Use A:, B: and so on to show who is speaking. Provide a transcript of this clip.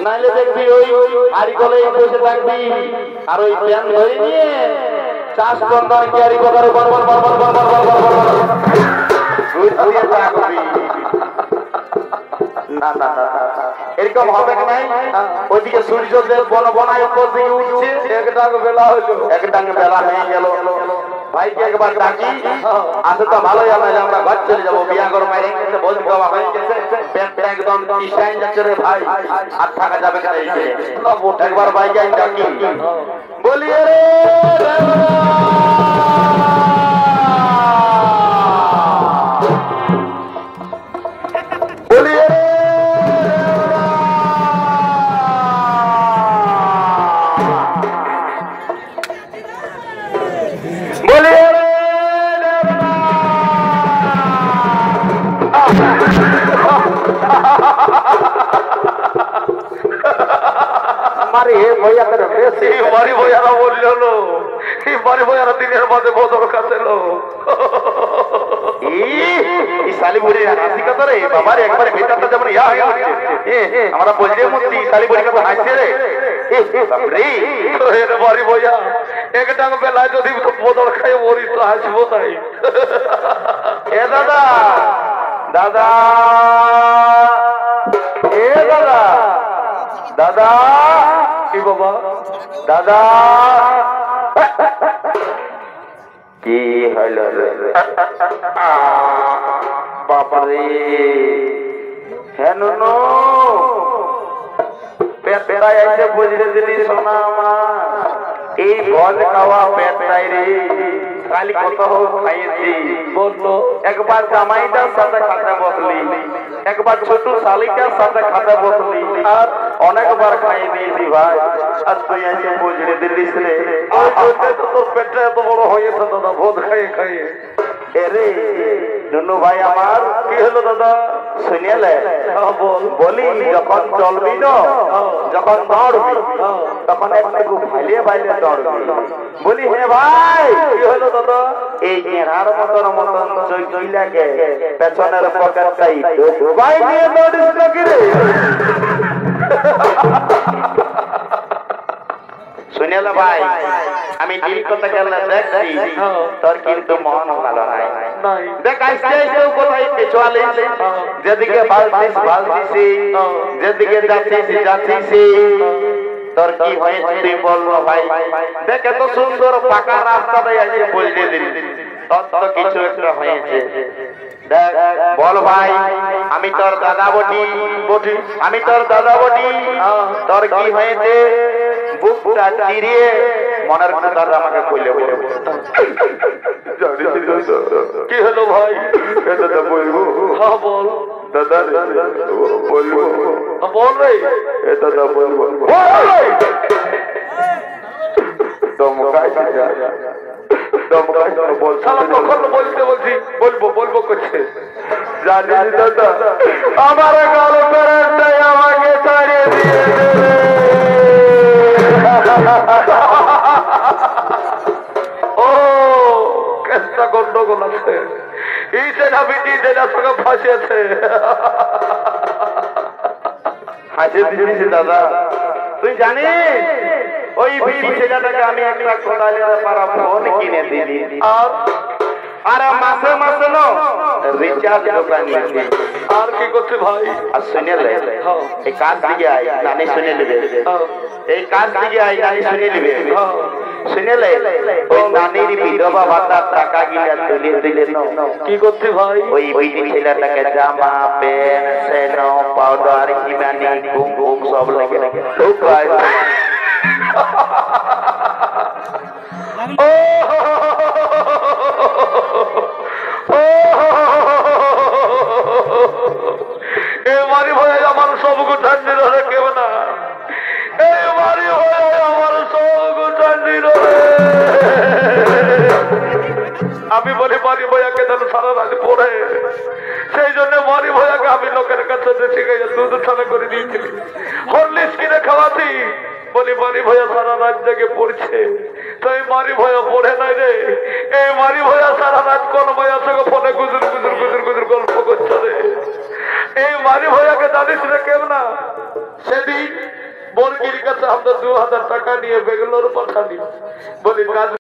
A: নাইলে দেখবি ওই আড়ি কলে বসে থাকবি আর ওই প্যান ধরে নিয়ে চাষ বন্ধন ক্যারি করে বরবর বরবর বরবর বরবর বরবর গুছিয়ে থাকবি। না না এরকম হবে কি নাই? ওইদিকে সূর্যদেব বনায় উপর দিকে উঠছে, একটাঙ্গ বেলা হইলো, একটাঙ্গ বেলা হয়ে গেল। ভাইকে একবার ডাকি, আসে তো ভালোই হবে, আমরা ঘর চলে যাবো। বিয়া করে মাইরে গেছে, বলছি বাবা হয়ে গেছে, পেটটা একদম স্টাইন যাচ্ছে রে ভাই, আর থাকা যাবে কেন? একবার ভাইকে ডাকি, বলি রে বাড়ি বইয়ারা বলল, এই বাড়ি বইয়ারা দিনের মাঝে বদল কাছেলো। শালিবুড়ি হাসি কথা রে বাবার, একবারে ভেতরটা যেমন আমরা বলছে মূর্তি শালিবুড়ি কথা হাসছে রে বাড়ি বইয়া একটাঙ্গ বেলায় যদি বদল খাই মরি তো হাসবো তাই। এ দাদা দাদা এ দাদা দাদা কি বাবা দাদা কি হইল বাবারে? হেন পেটাই আইসে বুঝলে দিলি সোনা আমার, এই ভজ খাওয়া পেটাই রে খালি কত খাইয়েছি বললো। একবার জামাইটার সাথে খাতে বসলি, একবার ছোট শালিকার সাথে খাতে বসলি, আর অনেকবার খাইয়ে দিয়েছি ভাই। আর তুই এসে বুঝলে দিলিস রে, তোর পেটটা এত বড় হয়েছে দাদা ভোজ খাইয়ে খাইয়ে। এরে নুনু ভাই আমার, কি হলো দাদা? শুনিলে বলি, যখন চলবি না, যখন দৌড়বি, তখন একটু ভাইলে ভাইলে দৌড়বি। বলি হে ভাই, কি হলো দাদা? এই ঘেরার মতন মতন চইলাকে পেছনের পকেটটাই ভাই নিয়ে দৌড়িস নাকি রে? শুনিলে ভাই, আমি দিল কথা গেলে দেখছি তোর কিন্তু মন ভালো নাই। দেখ আইসে আইসে কোথায় পেছালে, যেদিকে বালতিস বালতিসি, যেদিকে যাচ্ছিস যাচ্ছিসি, তোর কি হয়েছে তুই বলবো ভাই? দেখ এত সুন্দর পাকা রাস্তা দিয়ে আইসে বলতে দিন, তোর তো কিছু একটা হয়েছে। দেখ বল ভাই, আমি তোর দাদা বটি, আমি তোর দাদা বটি, তোর কি হয়েছে? বুকটা চিরিয়ে মনের কথা আমাকে কইলে বলে। কি হলো ভাই? দাদা বলবো? হ্যাঁ বল দাদা, বলবো বল রে দাদা, বলবো বলতে বলছি, বলবো বলবো করছে। জানিস দাদা, আমার গার্লফ্রেন্ডটাই আমাকে ছাড়িয়ে দিয়েছে। ও কেসটা গন্ডগোল আছে, এই সেনা বিটি সেনার সঙ্গে ফাঁসিয়েছে। হাসিয়ে দিয়েছি দাদা, তুই জানিস ওই ছেলেটাকে আমি একটা কোদালের পারা ফোন কিনে দিলি, আর মাসে মাসে রিচার্জ দোকানে। আর কি করছে ভাই? আর শুনে লে, এই কাজ দিকে আয় নানি শুনে নেবে, এই কাজ দিকে আয় নানি শুনে নেবে। শুনে লে, ওই নানির বিধবা ভাতার টাকা গিলা তুলে দিলে। কি করছে ভাই? ওই ছেলেটাকে জামা প্যান্ট সেনো পাউডার হিমানি ঘুম সব লাগে মারি ভয়ে আমার সব গুঠান দিল রে কেউ না, এই মারি ভয়ে আমার সব গুঠান দিল রে। আমি বলি মারি ভয়াকে যেন সারা রাত পড়ে, সেই জন্য মারি ভয়াকে আমি লোকের কাছে দেশে গিয়ে দুধ ছানা করে দিয়েছিলি, হরলিক্স কিনে খাওয়াতি। বলি মারি ভয়া সারা রাত জেগে পড়ছে, তো এই মারি ভয়া পড়ে নাই রে, এই মারি ভয়া সারা রাত কোন ভয়ার সঙ্গে ফোনে গুজুর গুজুর গুজুর গুজুর গল্প করছে রে। এই মারি ভয়াকে জানিস রে কেউ না,
B: সেদিন বর্গির কাছে আমরা 2000 টাকা নিয়ে বেঙ্গালোর পাঠালি বলি কাজ